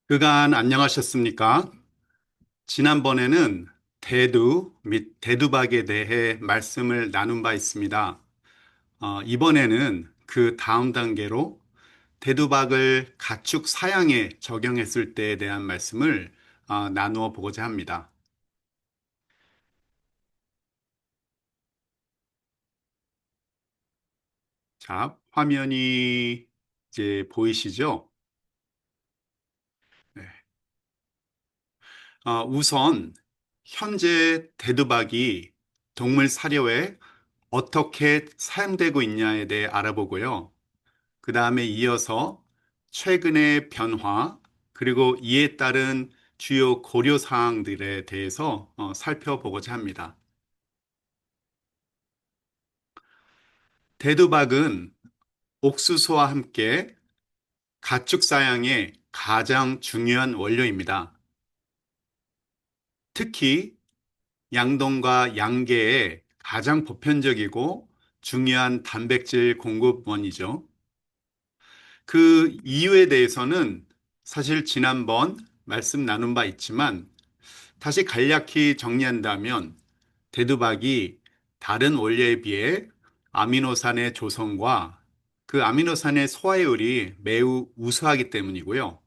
그간 안녕하셨습니까? 지난번에는 대두 및 대두박에 대해 말씀을 나눈 바 있습니다. 이번에는 그 다음 단계로 대두박을 가축 사양에 적용했을 때에 대한 말씀을 나누어 보고자 합니다. 자, 화면이 이제 보이시죠? 네. 우선 현재 대두박이 동물 사료에 어떻게 사용되고 있냐에 대해 알아보고요. 그 다음에 이어서 최근의 변화, 그리고 이에 따른 주요 고려 사항들에 대해서 살펴보고자 합니다. 대두박은 옥수수와 함께 가축 사양의 가장 중요한 원료입니다. 특히 양동과 양계의 가장 보편적이고 중요한 단백질 공급원이죠. 그 이유에 대해서는 사실 지난번 말씀 나눈 바 있지만 다시 간략히 정리한다면 대두박이 다른 원료에 비해 아미노산의 조성과 그 아미노산의 소화율이 매우 우수하기 때문이고요.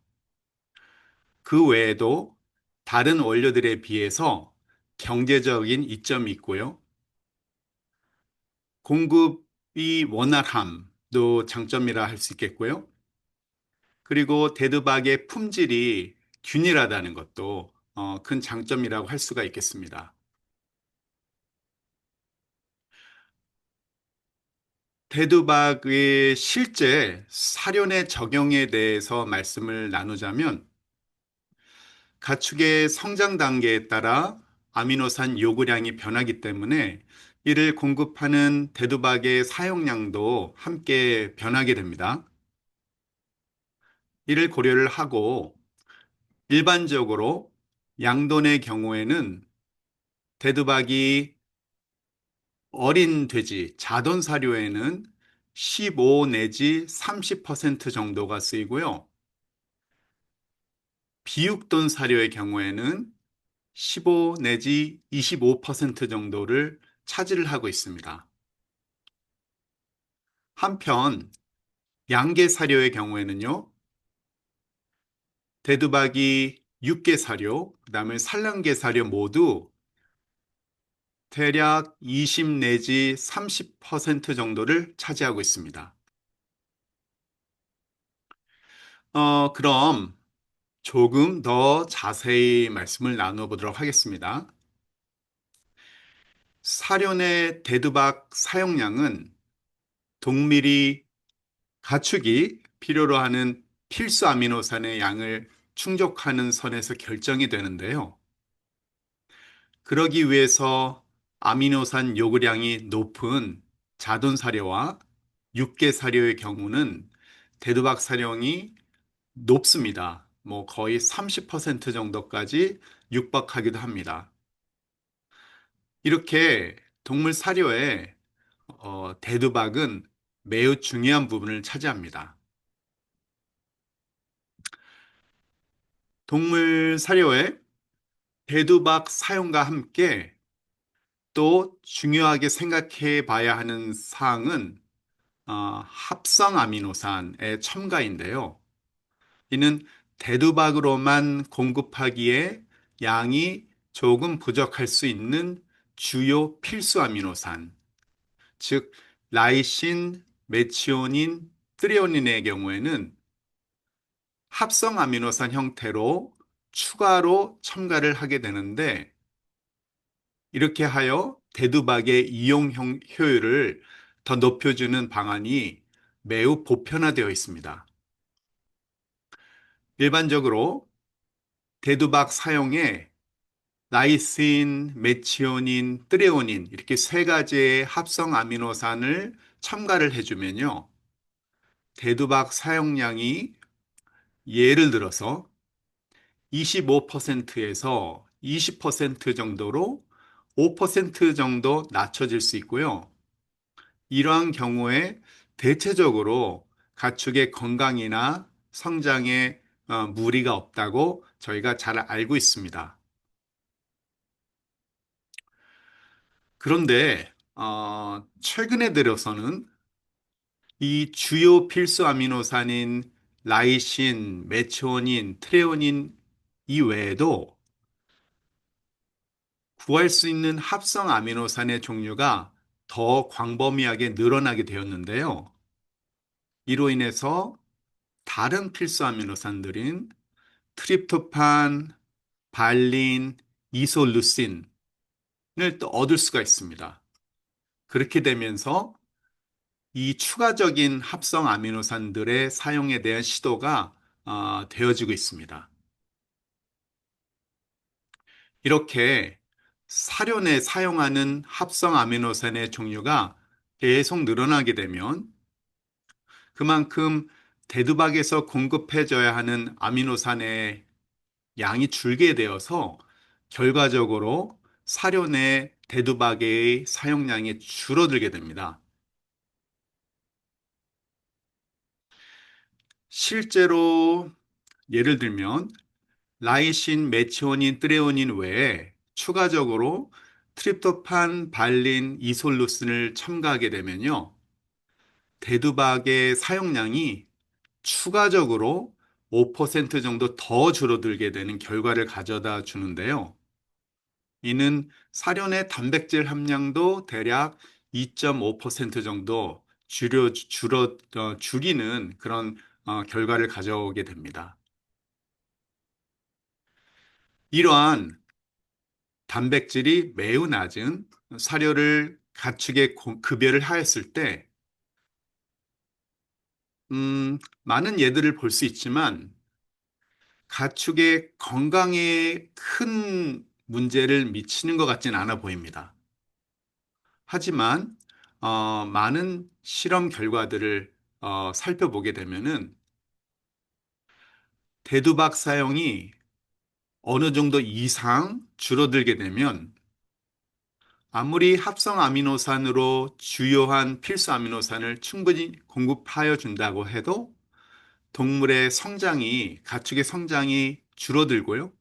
그 외에도 다른 원료들에 비해서 경제적인 이점이 있고요. 공급이 원활함도 장점이라 할 수 있겠고요. 그리고 대두박의 품질이 균일하다는 것도 큰 장점이라고 할 수가 있겠습니다. 대두박의 실제 사료의 적용에 대해서 말씀을 나누자면 가축의 성장 단계에 따라 아미노산 요구량이 변하기 때문에 이를 공급하는 대두박의 사용량도 함께 변하게 됩니다. 이를 고려를 하고 일반적으로 양돈의 경우에는 대두박이 어린 돼지, 자돈 사료에는 15 내지 30% 정도가 쓰이고요. 비육돈 사료의 경우에는 15 내지 25% 정도를 차지를 하고 있습니다. 한편 양계 사료의 경우에는요. 대두박이 육계 사료, 그다음에 산란계 사료 모두 대략 20 내지 30% 정도를 차지하고 있습니다. 그럼 조금 더 자세히 말씀을 나누어 보도록 하겠습니다. 사료의 대두박 사용량은 동밀이 가축이 필요로 하는 필수 아미노산의 양을 충족하는 선에서 결정이 되는데요. 그러기 위해서 아미노산 요구량이 높은 자돈 사료와 육계 사료의 경우는 대두박 사용이 높습니다. 뭐 거의 30% 정도까지 육박하기도 합니다. 이렇게 동물 사료에 대두박은 매우 중요한 부분을 차지합니다. 동물 사료에 대두박 사용과 함께 또 중요하게 생각해 봐야 하는 사항은 합성 아미노산의 첨가인데요. 이는 대두박으로만 공급하기에 양이 조금 부족할 수 있는 주요 필수 아미노산, 즉 라이신, 메치오닌, 트리오닌의 경우에는 합성 아미노산 형태로 추가로 첨가를 하게 되는데 이렇게 하여 대두박의 이용 효율을 더 높여주는 방안이 매우 보편화되어 있습니다. 일반적으로 대두박 사용에 라이신, 메치오닌, 트레오닌 이렇게 세 가지의 합성 아미노산을 첨가를 해주면요. 대두박 사용량이 예를 들어서 25%에서 20% 정도로 5% 정도 낮춰질 수 있고요. 이러한 경우에 대체적으로 가축의 건강이나 성장에 무리가 없다고 저희가 잘 알고 있습니다. 그런데 최근에 들어서는 이 주요 필수 아미노산인 라이신, 메치오닌, 트레오닌 이외에도 구할 수 있는 합성 아미노산의 종류가 더 광범위하게 늘어나게 되었는데요. 이로 인해서 다른 필수 아미노산들인 트립토판, 발린, 이솔루신을 또 얻을 수가 있습니다. 그렇게 되면서 이 추가적인 합성 아미노산들의 사용에 대한 시도가 되어지고 있습니다. 이렇게 사료에 사용하는 합성 아미노산의 종류가 계속 늘어나게 되면 그만큼 대두박에서 공급해줘야 하는 아미노산의 양이 줄게 되어서 결과적으로 사료 내 대두박의 사용량이 줄어들게 됩니다. 실제로 예를 들면 라이신, 메치오닌, 트레오닌 외에 추가적으로 트립토판, 발린, 이솔루신을 첨가하게 되면요. 대두박의 사용량이 추가적으로 5% 정도 더 줄어들게 되는 결과를 가져다 주는데요. 이는 사료의 단백질 함량도 대략 2.5% 정도 줄이는 그런 결과를 가져오게 됩니다. 이러한 단백질이 매우 낮은 사료를 가축에 급여를 하였을 때, 많은 예들을 볼 수 있지만, 가축의 건강에 큰 문제를 미치는 것 같지는 않아 보입니다. 하지만, 많은 실험 결과들을 살펴보게 되면은, 대두박 사용이 어느 정도 이상 줄어들게 되면, 아무리 합성 아미노산으로 주요한 필수 아미노산을 충분히 공급하여 준다고 해도 가축의 성장이 줄어들고요.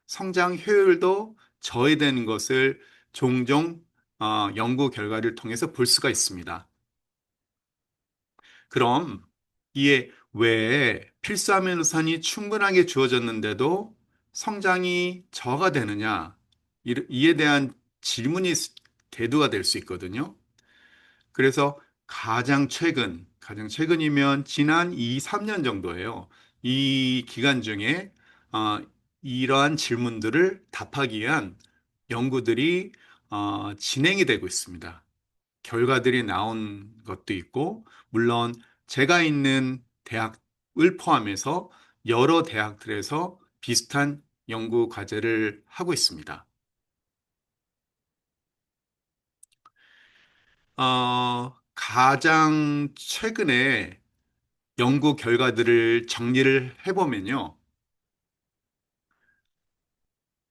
성장 효율도 저해되는 것을 종종 연구 결과를 통해서 볼 수가 있습니다. 그럼 이에 왜 필수 아미노산이 충분하게 주어졌는데도 성장이 저하가 되느냐? 이에 대한 질문이 대두가 될 수 있거든요. 그래서 가장 최근이면 지난 2, 3년 정도예요. 이 기간 중에 어, 이러한 질문들을 답하기 위한 연구들이 진행이 되고 있습니다. 결과들이 나온 것도 있고, 물론 제가 있는 대학을 포함해서 여러 대학들에서 비슷한 연구 과제를 하고 있습니다. 가장 최근에 연구 결과들을 정리를 해보면요.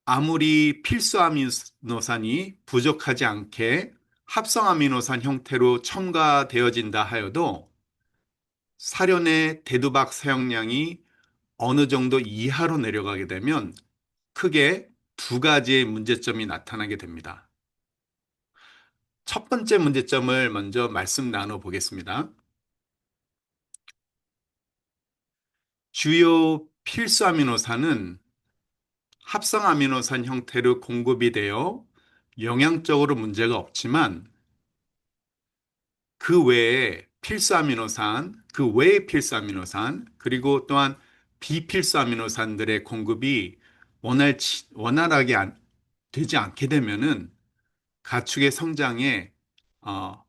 아무리 필수 아미노산이 부족하지 않게 합성 아미노산 형태로 첨가되어진다 하여도 사료내 대두박 사용량이 어느 정도 이하로 내려가게 되면 크게 두 가지의 문제점이 나타나게 됩니다. 첫 번째 문제점을 먼저 말씀 나눠 보겠습니다. 주요 필수 아미노산은 합성 아미노산 형태로 공급이 되어 영양적으로 문제가 없지만 그 외의 필수 아미노산, 그리고 또한 비필수 아미노산들의 공급이 원활하게 되지 않게 되면은 가축의 성장에, 어,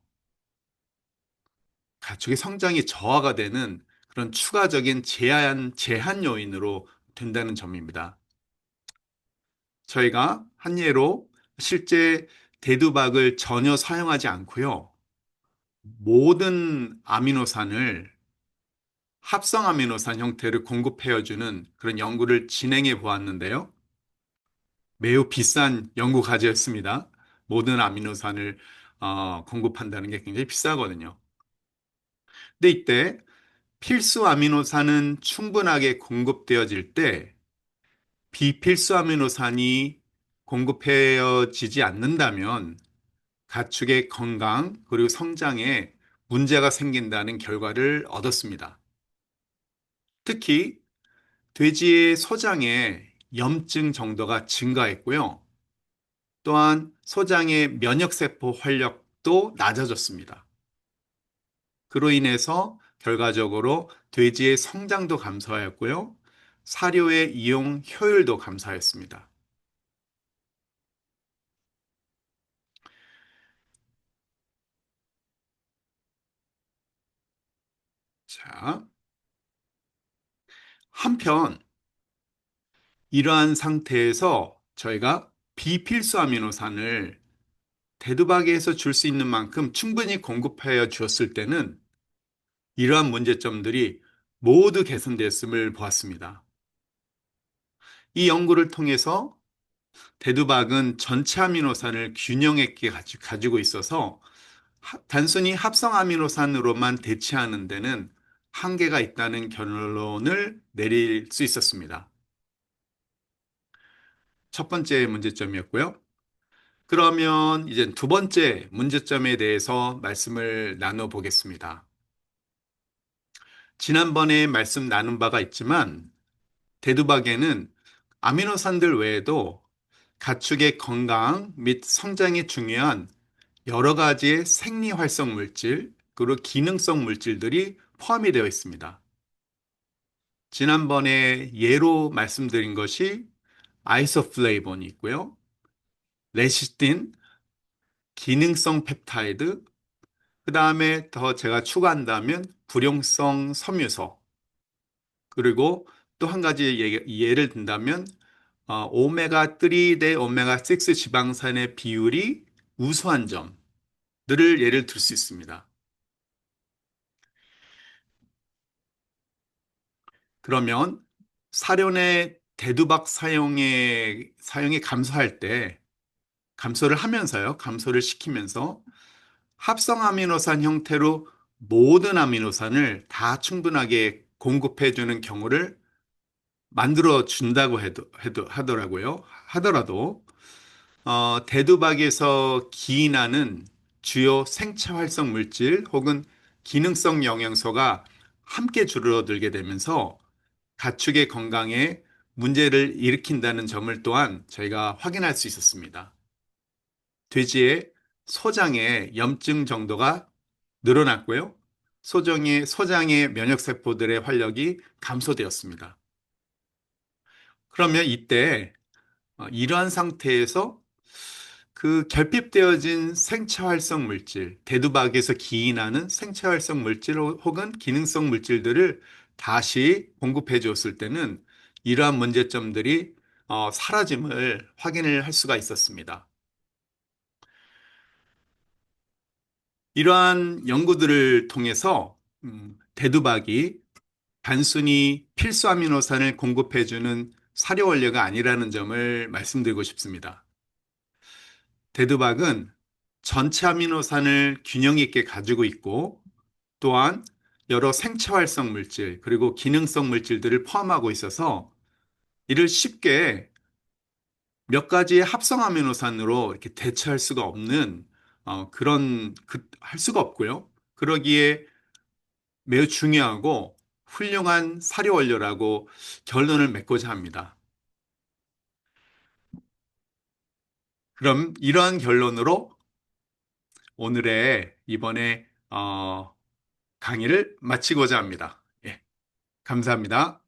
가축의 성장이 저하가 되는 그런 추가적인 제한 요인으로 된다는 점입니다. 저희가 한 예로 실제 대두박을 전혀 사용하지 않고요. 모든 아미노산을 합성 아미노산 형태를 공급해주는 그런 연구를 진행해 보았는데요. 매우 비싼 연구 과제였습니다. 모든 아미노산을 공급한다는 게 굉장히 비싸거든요. 근데 이때 필수 아미노산은 충분하게 공급되어질 때 비필수 아미노산이 공급해지지 않는다면 가축의 건강 그리고 성장에 문제가 생긴다는 결과를 얻었습니다. 특히 돼지의 소장의 염증 정도가 증가했고요. 또한 소장의 면역세포 활력도 낮아졌습니다. 그로 인해서 결과적으로 돼지의 성장도 감소하였고요. 사료의 이용 효율도 감소하였습니다. 자, 한편 이러한 상태에서 저희가 비필수 아미노산을 대두박이에서 줄 수 있는 만큼 충분히 공급하여 주었을 때는 이러한 문제점들이 모두 개선되었음을 보았습니다. 이 연구를 통해서 대두박은 전체 아미노산을 균형 있게 가지고 있어서 단순히 합성 아미노산으로만 대체하는 데는 한계가 있다는 결론을 내릴 수 있었습니다. 첫 번째 문제점이었고요. 그러면 이제 두 번째 문제점에 대해서 말씀을 나눠보겠습니다. 지난번에 말씀 나눈 바가 있지만 대두박에는 아미노산들 외에도 가축의 건강 및 성장에 중요한 여러 가지의 생리활성 물질, 그리고 기능성 물질들이 포함이 되어 있습니다. 지난번에 예로 말씀드린 것이 아이소플레이본이 있고요. 레시틴, 기능성 펩타이드, 그 다음에 더 제가 추가한다면 불용성 섬유소, 그리고 또 한 가지 예를 든다면 오메가3 대 오메가6 지방산의 비율이 우수한 점들을 예를 들 수 있습니다. 그러면 사료의 대두박 사용이 감소할 때 감소를 하면서요. 감소를 시키면서 합성 아미노산 형태로 모든 아미노산을 다 충분하게 공급해 주는 경우를 만들어 준다고 하더라도 대두박에서 기인하는 주요 생체 활성 물질 혹은 기능성 영양소가 함께 줄어들게 되면서 가축의 건강에 문제를 일으킨다는 점을 또한 저희가 확인할 수 있었습니다. 돼지의 소장의 염증 정도가 늘어났고요. 소장의 면역세포들의 활력이 감소되었습니다. 그러면 이때 이러한 상태에서 그 결핍되어진 생체 활성 물질, 대두박에서 기인하는 생체 활성 물질 혹은 기능성 물질들을 다시 공급해 주었을 때는 이러한 문제점들이 사라짐을 확인을 할 수가 있었습니다. 이러한 연구들을 통해서 대두박이 단순히 필수 아미노산을 공급해 주는 사료 원료가 아니라는 점을 말씀드리고 싶습니다. 대두박은 전체 아미노산을 균형 있게 가지고 있고 또한 여러 생체 활성 물질 그리고 기능성 물질들을 포함하고 있어서 이를 쉽게 몇 가지의 합성 아미노산으로 이렇게 대체할 수가 없는 할 수가 없고요. 그러기에 매우 중요하고 훌륭한 사료 원료라고 결론을 맺고자 합니다. 그럼 이러한 결론으로 오늘의 이번에 강의를 마치고자 합니다. 예, 감사합니다.